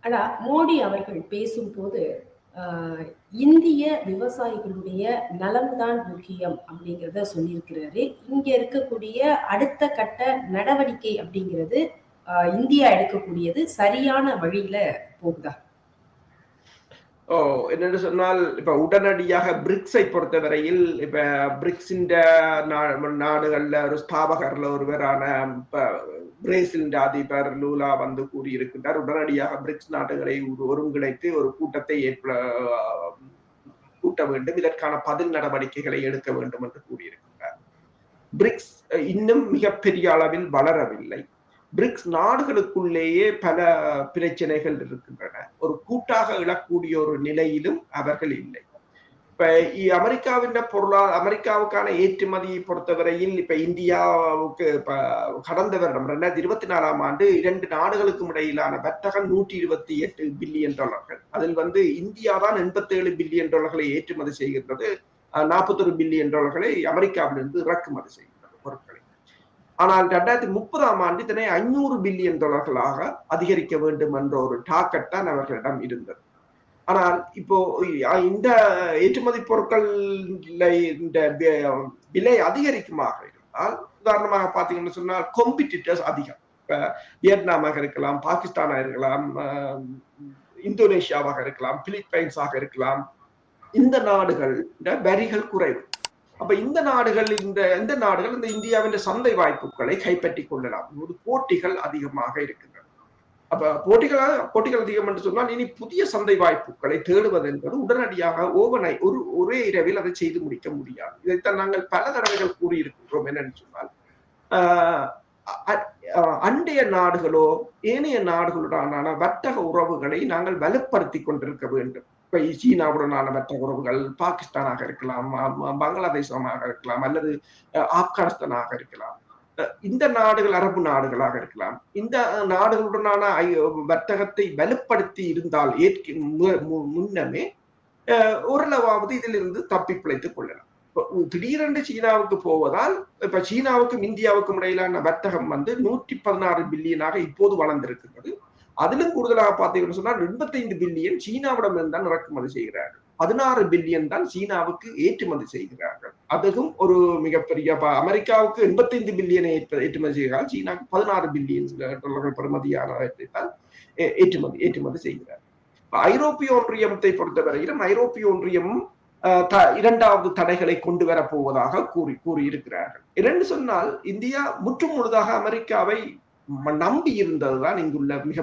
ஆனா மோடி அவர்கள் பேசும்போது, அ இந்திய விவசாயிகளுடைய நலம்தான் முக்கியம் அப்படிங்கிறத சொல்லியிருக்கிறாரு. இங்க இருக்கக்கூடிய அடுத்த கட்ட நடவடிக்கை அப்படிங்கிறது, இந்தியா எடுக்கக்கூடியது சரியான வழியில போகுதா? ஓ! என்னென்னு சொன்னால், இப்ப உடனடியாக பிரிக்ஸை பொறுத்தவரையில், இப்ப பிரிக்ஸின்ட நா நாடுகள்ல ஒரு ஸ்தாபகர்ல ஒருவரான இப்ப பிரேசிலின் அதிபர் லூலா வந்து கூறியிருக்கின்றார். உடனடியாக பிரிக்ஸ் நாடுகளை ஒருங்கிணைத்து ஒரு கூட்டத்தை கூட்ட வேண்டும். இதற்கான பதில் நடவடிக்கைகளை எடுக்க வேண்டும் என்று கூறியிருக்கின்றார். பிரிக்ஸ் இன்னும் மிகப்பெரிய அளவில் வளரவில்லை. பிரிக்ஸ் நாடுகளுக்குள்ளேயே பல பிரச்சனைகள் இருக்கின்றன. ஒரு கூட்டாக எழக்கூடிய ஒரு நிலையிலும் அவர்கள் இல்லை. இப்ப அமெரிக்காவுக்கான ஏற்றுமதியை பொறுத்தவரையில் இப்ப இந்தியாவுக்கு கடந்த வருடம் 2024ஆம் ஆண்டு 2 நாடுகளுக்கும் இடையிலான வர்த்தகம் $128 பில்லியன். அதில் வந்து இந்தியா தான் $87 பில்லியன் ஏற்றுமதி செய்கின்றது. $41 பில்லியன் அமெரிக்காவிலிருந்து இறக்குமதி செய்கின்றது பொருட்களை. ஆனால் 2030ஆம் ஆண்டு இதனை $500 பில்லியன் அதிகரிக்க வேண்டும் என்ற ஒரு டார்கெட் தான் அவர்களிடம் இருந்தது. ஆனால் இப்போ இந்த ஏற்றுமதி பொருட்கள் இந்த விலை அதிகரிக்குமாக இருந்தால், உதாரணமாக பார்த்தீங்கன்னு சொன்னால் காம்படிட்டர்ஸ் அதிகம். இப்ப வியட்நாமாக இருக்கலாம், பாகிஸ்தானாக இருக்கலாம், இந்தோனேஷியாவாக இருக்கலாம், பிலிப்பைன்ஸாக இருக்கலாம். இந்த நாடுகள் வரிகள் குறைவு. அப்ப இந்த நாடுகள் இந்த இந்தியாவின் சந்தை வாய்ப்புகளை கைப்பற்றிக் கொள்ளலாம். போட்டிகள் அதிகமாக இருக்கின்றன. அப்ப போட்டிகள் அதிகம் என்று சொன்னால் இனி புதிய சந்தை வாய்ப்புகளை தேடுவது என்பது உடனடியாக ஒரே இரவில் அதை செய்து முடிக்க முடியாது. இதைத்தான் நாங்கள் பல தடவைகள் கூறியிருக்கின்றோம். என்னன்னு சொன்னால் அண்டைய நாடுகளோ ஏனைய நாடுகளுடனான வர்த்தக உறவுகளை நாங்கள் வலுப்படுத்தி கொண்டிருக்க வேண்டும். இப்ப சீனாவுடனான வர்த்தக உறவுகள் பாகிஸ்தானாக இருக்கலாம், பங்களாதேசமாக இருக்கலாம், அல்லது ஆப்கானிஸ்தானாக இருக்கலாம். இந்த நாடுகள் அரபு நாடுகளாக இருக்கலாம். இந்த நாடுகளுடனான வர்த்தகத்தை வலுப்படுத்தி இருந்தால் முன்னமே ஓரளவாவது இதிலிருந்து தப்பி பிழைத்துக் கொள்ளலாம். திடீரென்று சீனாவுக்கு போவதால் இப்ப சீனாவுக்கும் இந்தியாவுக்கும் இடையிலான வர்த்தகம் வந்து 116 பில்லியனாக இப்போது வளர்ந்திருக்கிறது. அதிலும் கூடுதலாக பார்த்தீங்கன்னு சொன்னால் 25 பில்லியன் சீனாவிடம் தான் இறக்குமதி செய்கிறார்கள். 16 பில்லியன் தான் சீனாவுக்கு ஏற்றுமதி செய்கிறார்கள். அதுவும் ஒரு மிகப்பெரிய அமெரிக்காவுக்கு 85 பில்லியனை ஏற்றுமதி செய்கிறார்கள். சீனாவுக்கு 16 பில்லியன் பெறுமதியானவற்றை தான் ஏற்றுமதி செய்கிறார்கள். ஐரோப்பிய ஒன்றியத்தை பொறுத்தவரையிலும் ஐரோப்பிய ஒன்றியம் இரண்டாவது தடைகளை கொண்டு வரப் போவதாக கூறியிருக்கிறார்கள். இரண்டு சொன்னால் இந்தியா முற்றும் முழுதாக அமெரிக்காவை நம்பி இருந்ததுதான் இங்குள்ள மிக